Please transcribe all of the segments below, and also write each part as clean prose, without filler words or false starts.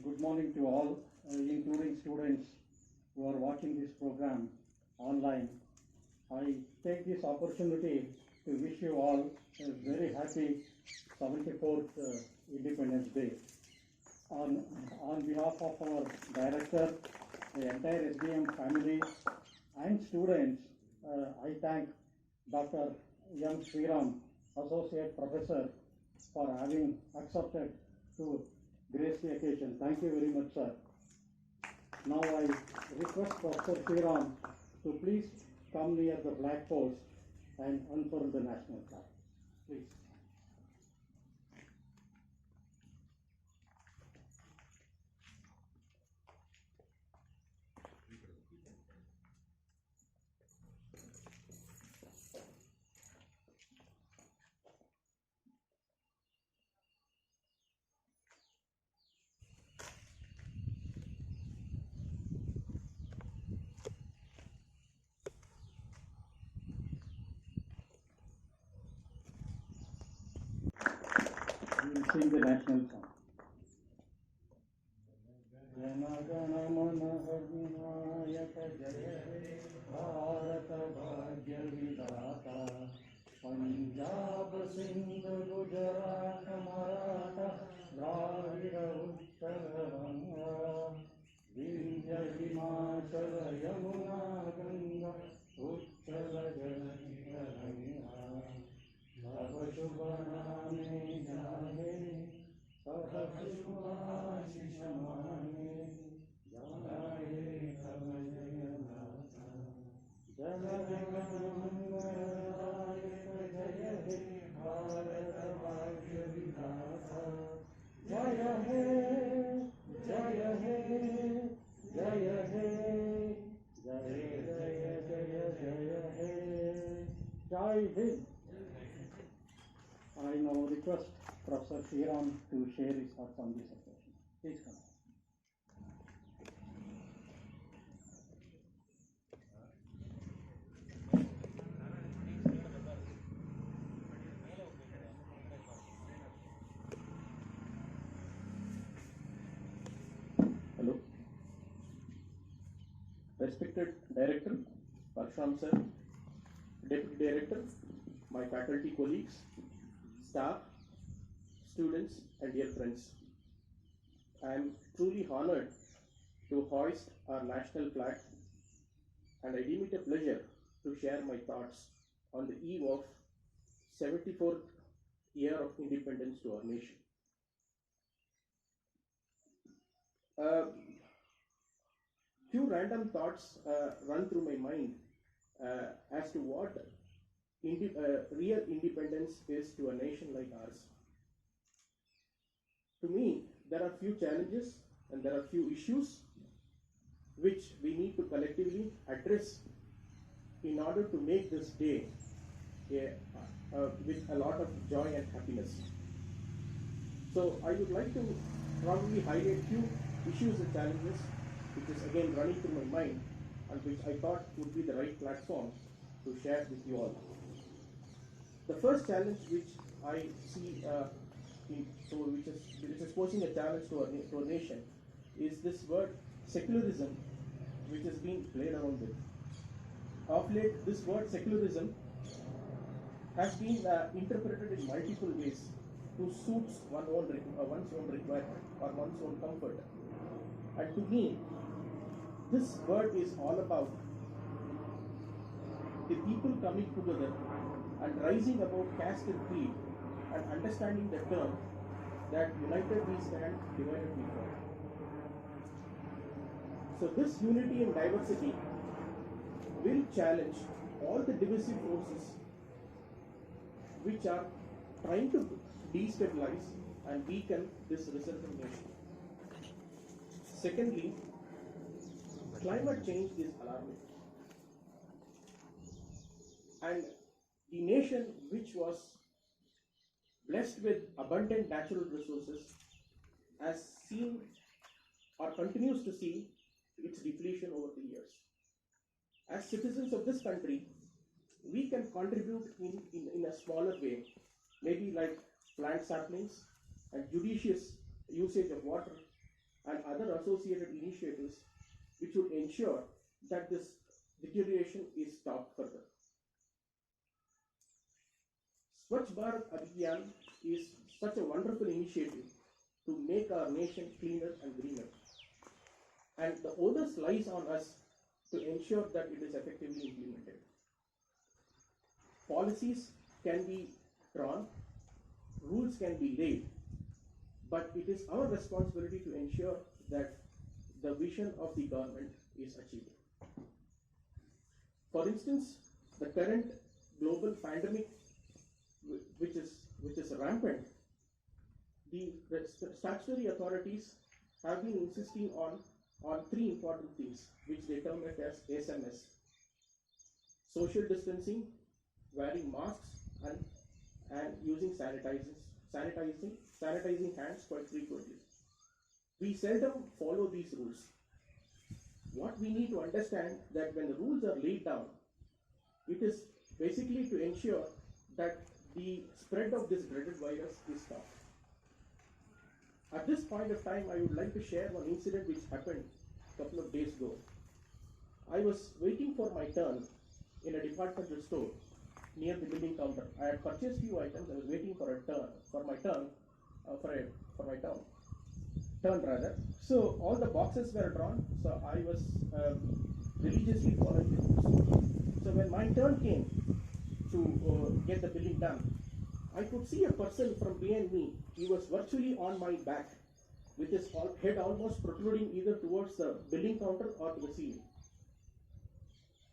Good morning to all, including students who are watching this program online. I take this opportunity to wish you all a very happy 74th Independence Day. On behalf of our director, the entire SDM family and students, I thank Dr. M. Sriram, Associate Professor, for having accepted to grace the occasion. Thank you very much, sir. Now I request Professor Sriram to please come near the flag post and unfurl the national flag. Please. We will sing the national song. Jana Gana Mana Adinayaka Jaya He Bharata Bhagya Vidata Punjab Sindh Gujarat Maratha Dravida Uttara Ganga Vindhya Himachala Yamuna Ganga Uttara Jati Taranga Tava Shubha Name Jahe Tava Shubha Shishamane Jaye Tava Jaya Nata Jana Jana Mangalayaka Jaya He Bharata Bhagya Vidata Jaya He Jaya He Jaya He Jaya Jaya Jaya Jaya He Jai Hind. I now request Professor Sriram to share his thoughts on this occasion. Please come. Hello. Respected Director, Parshram Sir, Deputy Director, my faculty colleagues, staff, students and dear friends. I am truly honored to hoist our national flag and I deem it a pleasure to share my thoughts on the eve of 74th year of independence to our nation. Few random thoughts run through my mind as to what real independence is to a nation like ours. To me, there are few challenges and there are few issues which we need to collectively address in order to make this day with a lot of joy and happiness. So I would like to probably highlight few issues and challenges which is again running through my mind and which I thought would be the right platform to share with you all. The first challenge which I see which is posing a challenge to our nation is this word secularism, which is being played around with. Of late, this word secularism has been interpreted in multiple ways to suit one's own requirement or one's own comfort. And to me, this word is all about the people coming together and rising above caste and creed and understanding the term that united we stand, divided we fall. So this unity and diversity will challenge all the divisive forces which are trying to destabilize and weaken this resurgent nation. Secondly, climate change is alarming. And the nation which was blessed with abundant natural resources has seen or continues to see its depletion over the years. As citizens of this country, we can contribute in a smaller way, maybe like plant saplings and judicious usage of water and other associated initiatives which would ensure that this deterioration is stopped further. Swachh Bharat Abhiyan is such a wonderful initiative to make our nation cleaner and greener. And the onus lies on us to ensure that it is effectively implemented. Policies can be drawn, rules can be laid, but it is our responsibility to ensure that the vision of the government is achieved. For instance, the current global pandemic, which is rampant, the statutory authorities have been insisting on three important things, which they term it as SMS: social distancing, wearing masks, and using sanitizing hands quite frequently. We seldom follow these rules. What we need to understand that when the rules are laid down, it is basically to ensure that the spread of this dreaded virus is stopped. At this point of time, I would like to share one incident which happened a couple of days ago. I was waiting for my turn in a departmental store near the billing counter. I had purchased few items. I was waiting for my turn. So all the boxes were drawn. So I was religiously following the rules. So when my turn came to get the billing done, I could see a person from behind me. He was virtually on my back, with his head almost protruding either towards the billing counter or to the ceiling.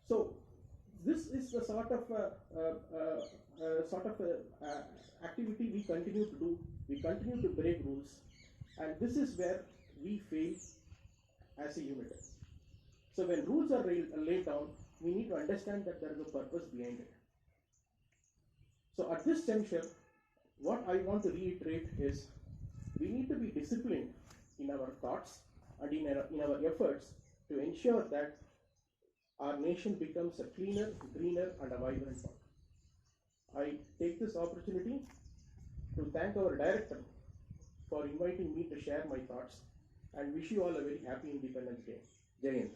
So this is the sort of activity we continue to do. We continue to break rules, and this is where we fail as a unit. So when rules are laid down, we need to understand that there is a purpose behind it. So at this juncture, what I want to reiterate is we need to be disciplined in our thoughts and in our efforts to ensure that our nation becomes a cleaner, greener, and a vibrant one. I take this opportunity to thank our director for inviting me to share my thoughts and wish you all a very happy Independence Day. Jai Hind.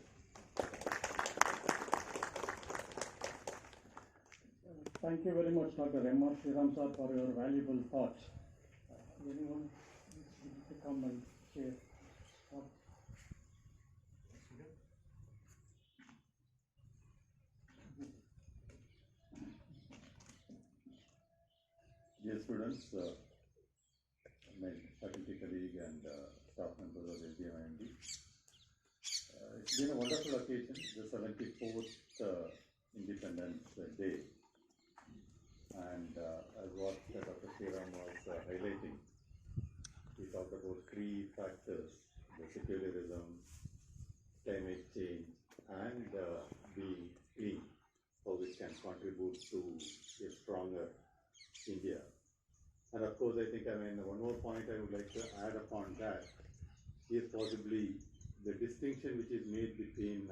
Thank you very much, Dr. M.R. Sriram sir, for your valuable thoughts. Anyone needs to come and share? Dear students, my faculty colleague and staff members of SDMIMD, it's been a wonderful occasion, the 74th Independence Day. And as what Dr. Sriram was highlighting, he talked about three factors: the secularism, climate change, and the clean, how it can contribute to a stronger India. And of course, I think, one more point I would like to add upon that is possibly the distinction which is made between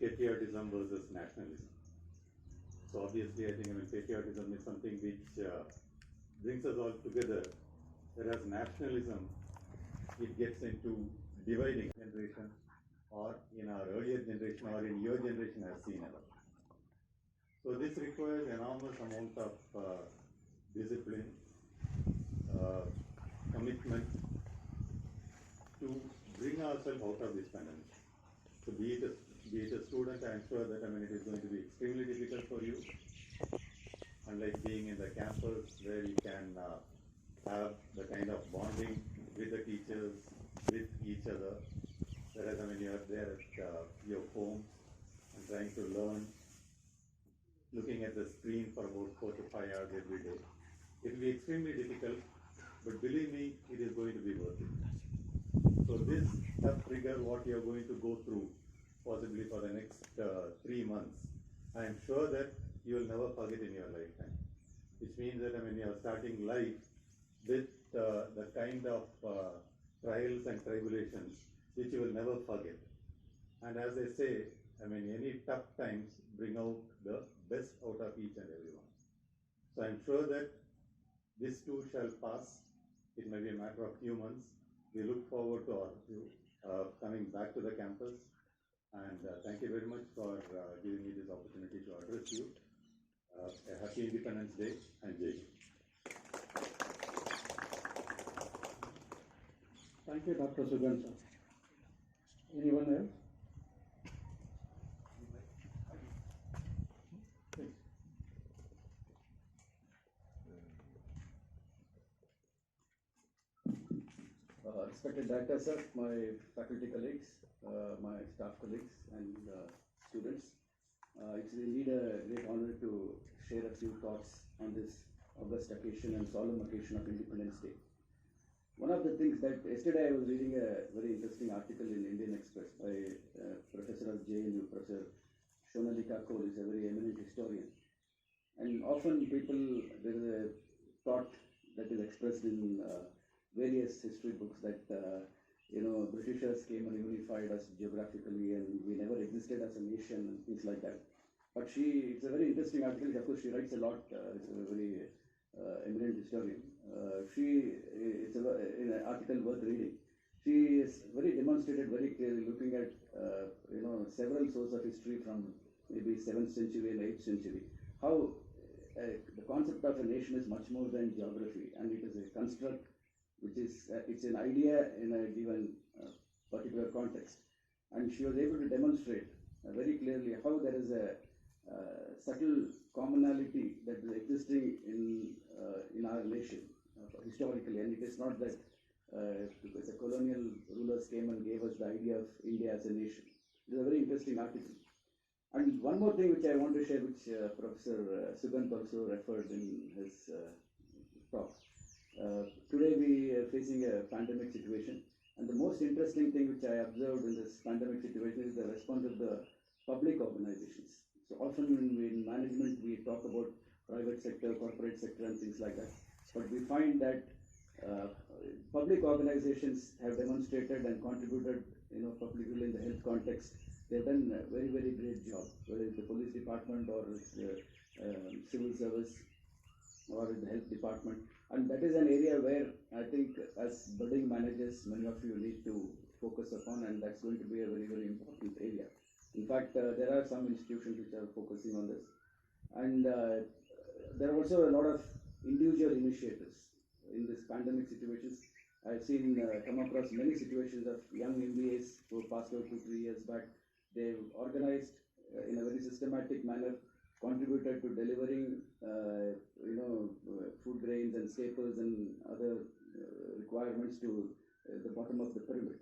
patriotism versus nationalism. So obviously, I think, patriotism is something which brings us all together, whereas nationalism, it gets into dividing generation, or in our earlier generation, or in your generation has seen ever. So this requires enormous amount of discipline, commitment to bring ourselves out of this pandemic. So be it a student, I am sure that it is going to be extremely difficult for you. Unlike being in the campus where you can have the kind of bonding with the teachers, with each other, whereas you are there at your home and trying to learn, looking at the screen for about 4 to 5 hours every day. It will be extremely difficult, but believe me, it is going to be worth it. So this tough trigger, what you are going to go through, possibly for the next 3 months, I am sure that you will never forget in your lifetime. Which means that you are starting life with the kind of trials and tribulations which you will never forget. And as I say, any tough times bring out the best out of each and everyone. So I am sure that this too shall pass. It may be a matter of few months. We look forward to all of you. coming back to the campus. And thank you very much for giving me this opportunity to address you. A happy Independence Day and Jai Hind. Thank you, Dr. Sugan, sir. Anyone else? Please. Respected Director, sir, my faculty colleagues, my staff colleagues, and students, it's indeed a great honor to share a few thoughts on this august occasion and solemn occasion of Independence Day. One of the things that yesterday I was reading a very interesting article in Indian Express by Professor of JNU, Professor Shonalika Cole, is a very eminent historian. And often people, there is a thought that is expressed in various history books that Britishers came and unified us geographically and we never existed as a nation and things like that. But it's a very interesting article. Of course, she writes a lot. It's a very eminent historian. It's an article worth reading. She is very demonstrated very clearly, looking at several sources of history from maybe 7th century and 8th century. How the concept of a nation is much more than geography, and it is a construct which is it's an idea in a given particular context. And she was able to demonstrate very clearly how there is a subtle commonality that is existing in our nation historically, and it is not that because the colonial rulers came and gave us the idea of India as a nation. It is a very interesting article. And one more thing which I want to share, which Professor Sugant also referred in his talk. Today we are facing a pandemic situation, and the most interesting thing which I observed in this pandemic situation is the response of the public organizations. So often in management we talk about private sector, corporate sector and things like that, but we find that public organizations have demonstrated and contributed, particularly in the health context. They've done a very, very great job, whether it's the police department or it's the civil service or the health department. And that is an area where I think as budding managers, many of you need to focus upon, and that's going to be a very, very important area. In fact, there are some institutions which are focusing on this. And there are also a lot of individual initiatives in this pandemic situations. I've seen, come across many situations of young MBAs who passed out 2-3 years back. They've organized in a very systematic manner, contributed to delivering, food grains and staples and other requirements to the bottom of the pyramid.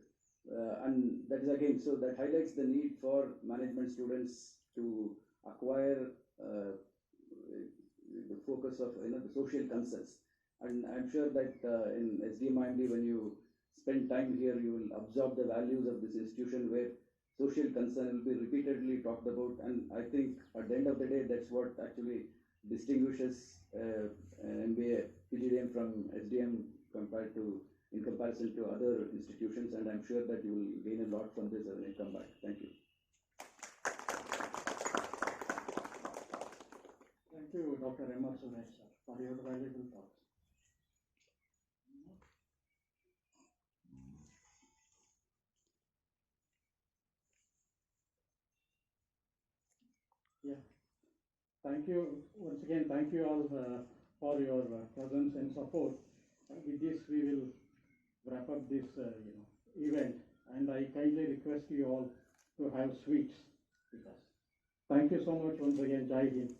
And that is again, so that highlights the need for management students to acquire the focus of the social concerns. And I'm sure that in SDMIMD, when you spend time here, you will absorb the values of this institution where social concern will be repeatedly talked about. And I think at the end of the day, that's what actually distinguishes an MBA PGDM from SDM in comparison to other institutions. And I'm sure that you will gain a lot from this when you come back. Thank you. Thank you, Dr. M.R. Suresh, sir, for your valuable thoughts. Yeah. Thank you once again. Thank you all for your presence and support. With this, we will wrap up this event, and I kindly request you all to have sweets with us. Thank you so much once again. Jai Hind.